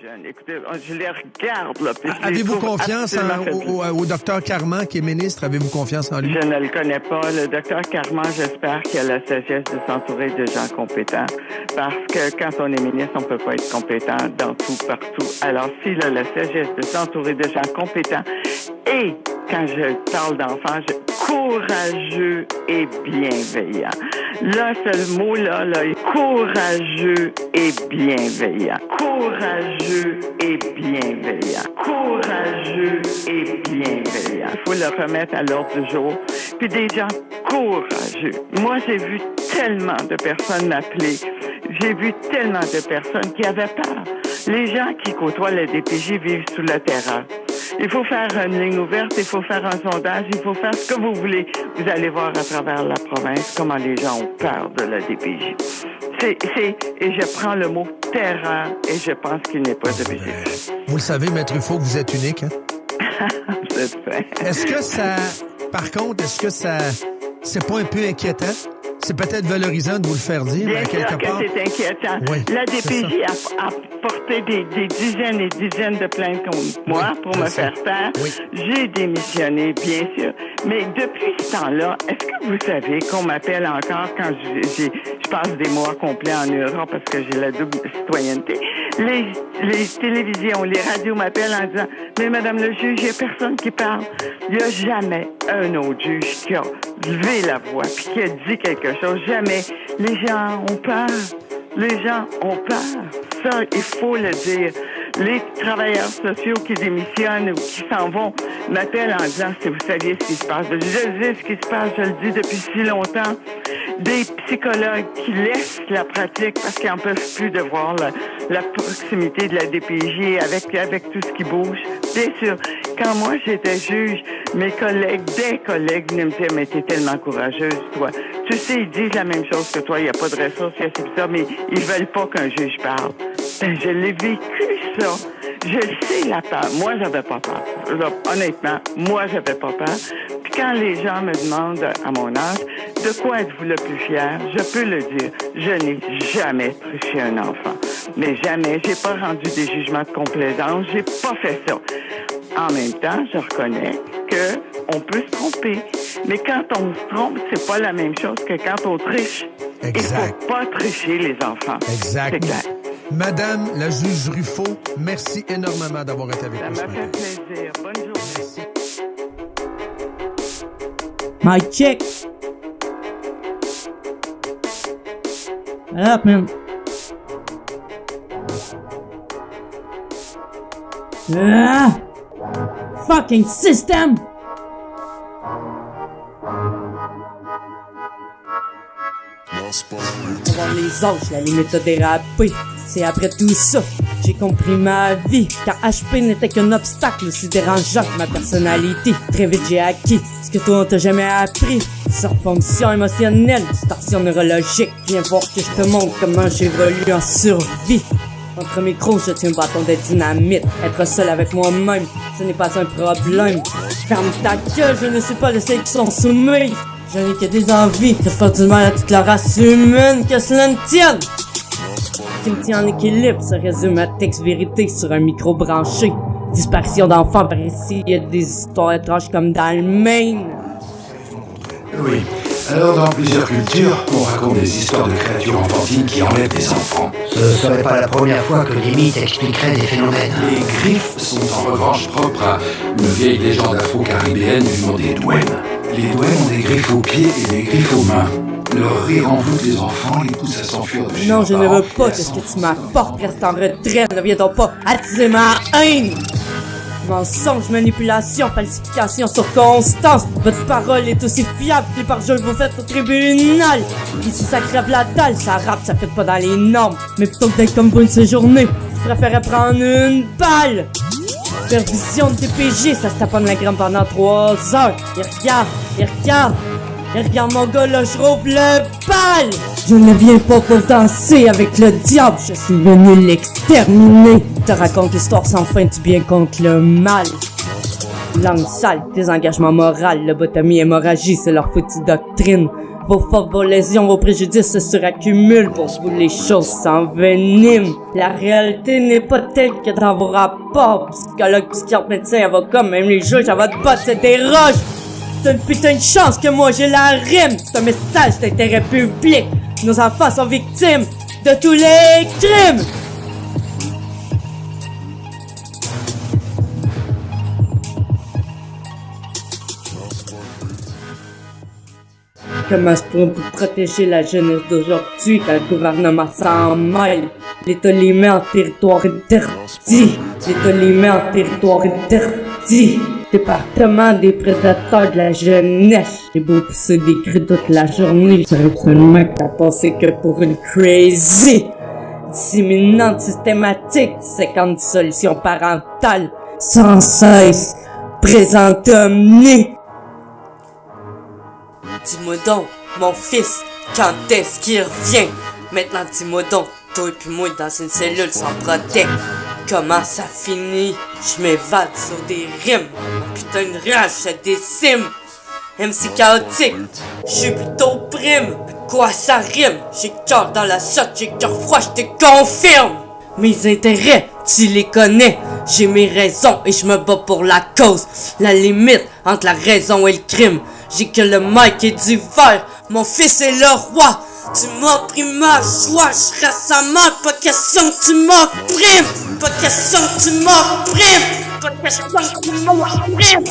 Jeune. Écoutez, je les regarde, là. Avez-vous confiance au docteur Carman, qui est ministre? Avez-vous confiance en lui? Je ne le connais pas. Le docteur Carman, j'espère qu'il a la sagesse de s'entourer de gens compétents. Parce que quand on est ministre, on peut pas être compétent dans tout, partout. Alors, s'il a la sagesse de s'entourer de gens compétents, et quand je parle d'enfants, courageux et bienveillant. Là, ce mot-là, est courageux et bienveillant. Courageux et bienveillant. Courageux et bienveillant. Il faut le remettre à l'ordre du jour. Puis des gens courageux. Moi, j'ai vu tellement de personnes m'appeler. J'ai vu tellement de personnes qui avaient peur. Les gens qui côtoient la DPJ vivent sous la terreur. Il faut faire une ligne ouverte, il faut faire un sondage, il faut faire ce que vous voulez. Vous allez voir à travers la province comment les gens ont peur de la DPJ. Et je prends le mot terreur et je pense qu'il n'est pas de vérité. Vous le savez, Maître Truffaut, que vous êtes unique, hein? C'est fait. Est-ce que ça, par contre, c'est pas un peu inquiétant? C'est peut-être valorisant de vous le faire dire, bien à quelque sûr part. Que c'est inquiétant. Oui, la DPJ a porté des dizaines et dizaines de plaintes contre moi pour me faire taire. Oui. J'ai démissionné, bien sûr. Mais depuis ce temps-là, est-ce que vous savez qu'on m'appelle encore quand je passe des mois complets en Europe parce que j'ai la double citoyenneté? Les télévisions, les radios m'appellent en disant « Mais Madame le juge, il n'y a personne qui parle. » Il n'y a jamais un autre juge qui a levé la voix puis qui a dit quelque chose. Jamais. Les gens ont peur. Les gens ont peur. Ça, il faut le dire. Les travailleurs sociaux qui démissionnent ou qui s'en vont m'appellent en disant si vous saviez ce qui se passe. Je sais ce qui se passe, je le dis depuis si longtemps. Des psychologues qui laissent la pratique parce qu'ils n'en peuvent plus de voir la proximité de la DPJ avec tout ce qui bouge. Bien sûr, quand moi j'étais juge, des collègues venaient me dire « Mais t'es tellement courageuse, toi. Tu sais, ils disent la même chose que toi, il n'y a pas de ressources, il y a ci, ça, mais ils veulent pas qu'un juge parle. » Ben, je l'ai vécu, ça. Je sais la peur. Moi, j'avais pas peur. Là, honnêtement, moi, j'avais pas peur. Puis quand les gens me demandent, à mon âge, de quoi êtes-vous le plus fier? Je peux le dire. Je n'ai jamais truffé un enfant. Mais jamais. J'ai pas rendu des jugements de complaisance. J'ai pas fait ça. En même temps, je reconnais que on peut se tromper. Mais quand on se trompe, c'est pas la même chose que quand on triche. Exact. Il faut pas tricher les enfants. Exact. C'est clair. Madame la juge Ruffo, merci énormément d'avoir été avec nous. Ça m'a fait plaisir. Bonne journée. Mic check. What up, man? Ah! Fucking system! Avant les âges, la limite a dérapé. C'est après tout ça, j'ai compris ma vie. Car HP n'était qu'un obstacle aussi dérangeant que ma personnalité. Très vite j'ai acquis ce que toi on t'a jamais appris. Sur fonction émotionnelle, distorsion neurologique. Viens voir que je te montre comment j'évolue en survie. Entre mes crocs, je tiens un bâton de dynamite. Être seul avec moi-même, ce n'est pas un problème. Ferme ta gueule, je ne suis pas de celles qui sont soumises. Je n'ai que des envies, que faire du mal à toute la race humaine, que cela ne tienne. Ce qui me tient en équilibre se résume à texte-vérité sur un micro branché. Disparition d'enfants par ici, il y a des histoires étranges comme dans le Maine. Oui. Alors, dans plusieurs cultures, on raconte des histoires de créatures enfantines qui enlèvent des enfants. Ce serait pas la première fois que les mythes expliqueraient des phénomènes. Les griffes sont en revanche propres à une vieille légende afro-caribéenne du nom des douènes. Les douènes ont des griffes aux pieds et des griffes aux mains. Leur rire envoûte les enfants, les pousse à s'enfuir de chez Non, leurs je ne parents veux pas et que à ce que tu s'enfoncer. m'apportes reste en retrait. Ne viens donc pas attiser ma haine. Mensonge, manipulation, falsification, circonstance. Votre parole est aussi fiable que les parjures que vous faites au tribunal. Ici, ça crève la dalle, ça rappe, ça fait pas dans les normes. Mais plutôt que d'être comme vous une séjournée, je préférais prendre une balle. Pervision de DPJ, ça se taponne la gramme pendant 3 heures. Il regarde mon gars là, je rouvre le bal. Je ne viens pas pour danser avec le diable, je suis venu l'exterminer. Je te raconte l'histoire sans fin du bien contre le mal. Langue sale, désengagement moral, lobotomie, hémorragie, c'est leur foutue doctrine. Vos fautes, vos lésions, vos préjudices se suraccumulent. Pour vous, les choses s'enveniment. La réalité n'est pas telle que dans vos rapports. Psychologue, psychiatre, médecin, avocat, même les juges à votre boss s'interrogent. C'est une putain de chance que moi j'ai la rime. C'est un message d'intérêt public. Nos enfants sont victimes de tous les crimes. Comment est-ce qu'on peut protéger la jeunesse d'aujourd'hui quand le gouvernement s'en mêle? L'État les met en territoire interdit. L'État les met en territoire interdit. Département des prédateurs de la jeunesse. J'ai beau pousser des cris toute la journée, j'aurais seulement qu'à passer que pour une crazy. Disséminante systématique, 50 solutions parentales, sans cesse, présente omni. Dis-moi donc, mon fils, quand est-ce qu'il revient? Maintenant dis-moi donc, toi et puis moi dans une cellule sans protect. Comment ça finit? Je m'évade sur des rimes. Mon putain de rage se décime. MC chaotique, j'suis plutôt prime. Quoi ça rime? J'ai cœur dans la sotte, j'ai cœur froid, j'te confirme. Mes intérêts, tu les connais. J'ai mes raisons et je me bats pour la cause. La limite entre la raison et le crime. J'ai que le mic et du verre. Mon fils est le roi. Tu m'as pris ma joie, je reste à mort. Pas question que tu m'opprimes. Pas question que tu m'opprimes. Pas question que tu m'opprimes.